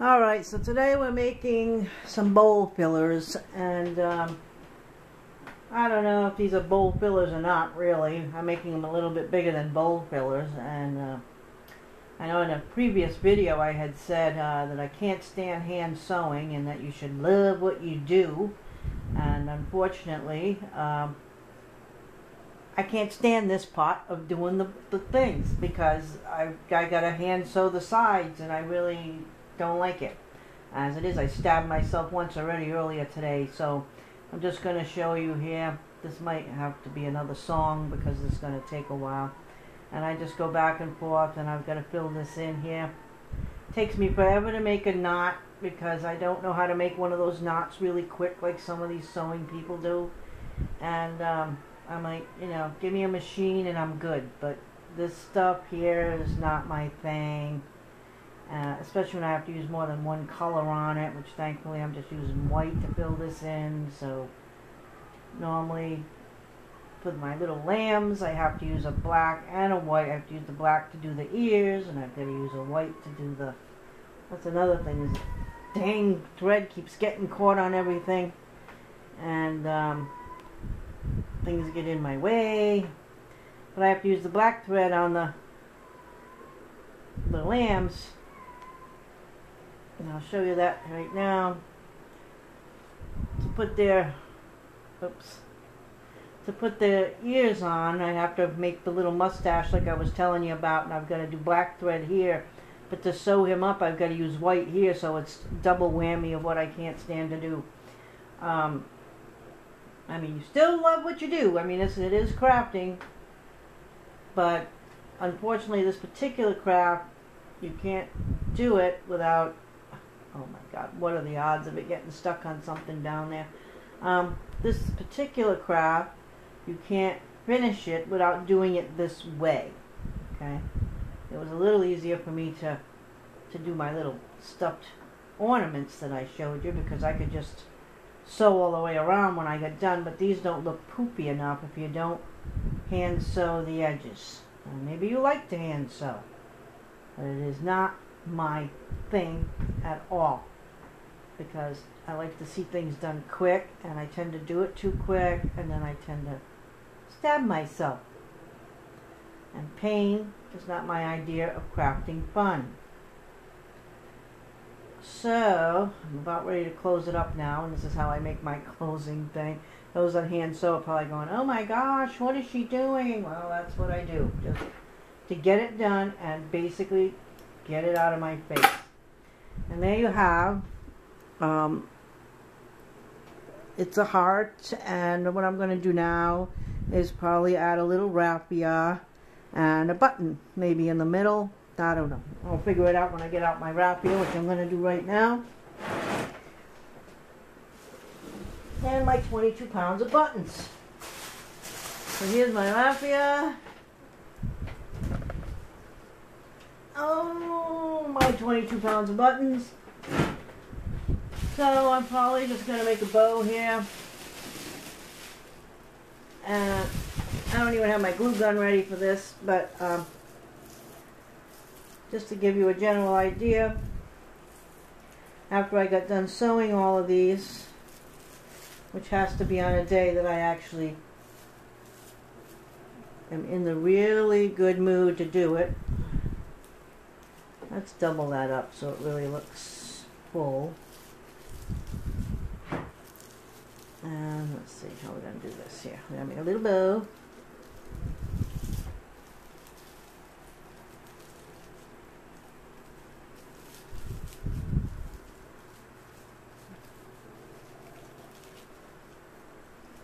Alright, so today we're making some bowl fillers, and I don't know if these are bowl fillers or not, really. I'm making them a little bit bigger than bowl fillers, and I know in a previous video I had said that I can't stand hand sewing and that you should love what you do, and unfortunately I can't stand this part of doing the things because I gotta hand sew the sides, and I really don't like it. As it is, I stabbed myself once already earlier today, so I'm just going to show you here. This might have to be another song because it's going to take a while. And I just go back and forth, and I've got to fill this in here. It takes me forever to make a knot because I don't know how to make one of those knots really quick like some of these sewing people do. And I'm like, you know, give me a machine and I'm good. But this stuff here is not my thing. Especially when I have to use more than one color on it, which thankfully I'm just using white to fill this in. So normally for my little lambs I have to use a black and a white. I have to use the black to do the ears, and I've got to use a white to do the... That's another thing, is dang thread keeps getting caught on everything, and things get in my way. But I have to use the black thread on the lambs. And I'll show you that right now. To put their ears on, I have to make the little mustache like I was telling you about, and I've got to do black thread here. But to sew him up, I've got to use white here, so it's double whammy of what I can't stand to do. I mean, you still love what you do. I mean, it is crafting, but unfortunately, this particular craft, you can't do it without... Oh my God, what are the odds of it getting stuck on something down there? This particular craft, you can't finish it without doing it this way, okay? It was a little easier for me to do my little stuffed ornaments that I showed you because I could just sew all the way around when I got done, but these don't look poopy enough if you don't hand sew the edges. Maybe you like to hand sew, but it is not my thing at all, because I like to see things done quick, and I tend to do it too quick, and then I tend to stab myself. And pain is not my idea of crafting fun. So I'm about ready to close it up now, and this is how I make my closing thing. Those on hand sew are probably going, oh my gosh, what is she doing? Well, that's what I do, just to get it done and basically get it out of my face. And there you have, it's a heart, and what I'm going to do now is probably add a little raffia and a button, maybe in the middle. I don't know. I'll figure it out when I get out my raffia, which I'm going to do right now. And my 22 pounds of buttons. So here's my raffia. Oh, my 22 pounds of buttons. So I'm probably just going to make a bow here. And I don't even have my glue gun ready for this, but just to give you a general idea, after I got done sewing all of these, which has to be on a day that I actually am in the really good mood to do it. Let's double that up so it really looks full. And let's see how we're going to do this here. We're going to make a little bow.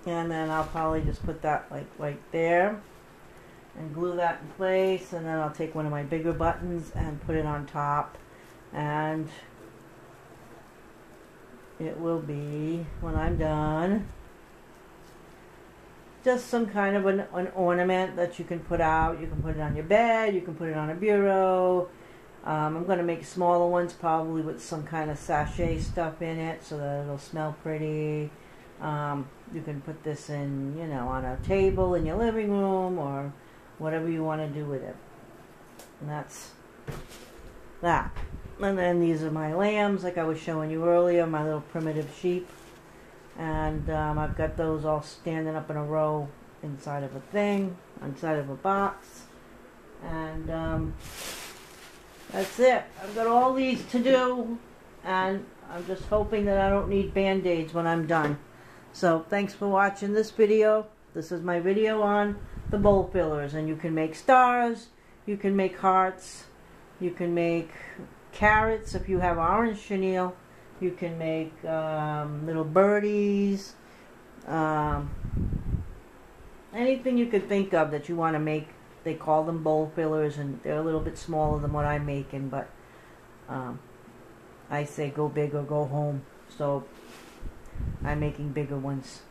And then I'll probably just put that like right there and glue that in place, and then I'll take one of my bigger buttons and put it on top, and it will be, when I'm done, just some kind of an ornament that you can put out. You can put it on your bed, you can put it on a bureau. I'm going to make smaller ones probably with some kind of sachet stuff in it so that it'll smell pretty. You can put this in, you know, on a table in your living room or whatever you want to do with it. And that's that. And then these are my lambs, like I was showing you earlier, my little primitive sheep. And I've got those all standing up in a row inside of a thing, inside of a box. And that's it. I've got all these to do, and I'm just hoping that I don't need band-aids when I'm done. So thanks for watching this video. This is my video on the bowl fillers, and you can make stars, you can make hearts, you can make carrots if you have orange chenille, you can make little birdies, anything you could think of that you want to make. They call them bowl fillers, and they're a little bit smaller than what I'm making, but I say go big or go home, so I'm making bigger ones.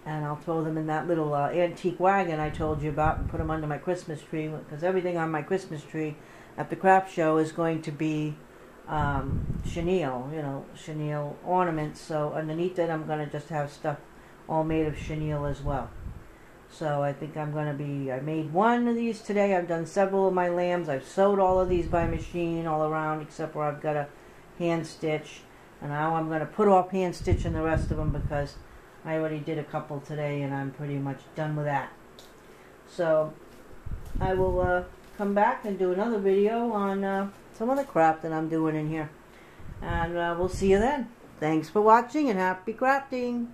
And I'll throw them in that little antique wagon I told you about and put them under my Christmas tree, because everything on my Christmas tree at the craft show is going to be chenille, you know, chenille ornaments. So underneath it I'm going to just have stuff all made of chenille as well. So I think I'm going to be, I made one of these today. I've done several of my lambs. I've sewed all of these by machine all around, except where I've got a hand stitch. And now I'm going to put off hand stitching the rest of them, because I already did a couple today and I'm pretty much done with that. So I will come back and do another video on some other craft that I'm doing in here. And we'll see you then. Thanks for watching and happy crafting.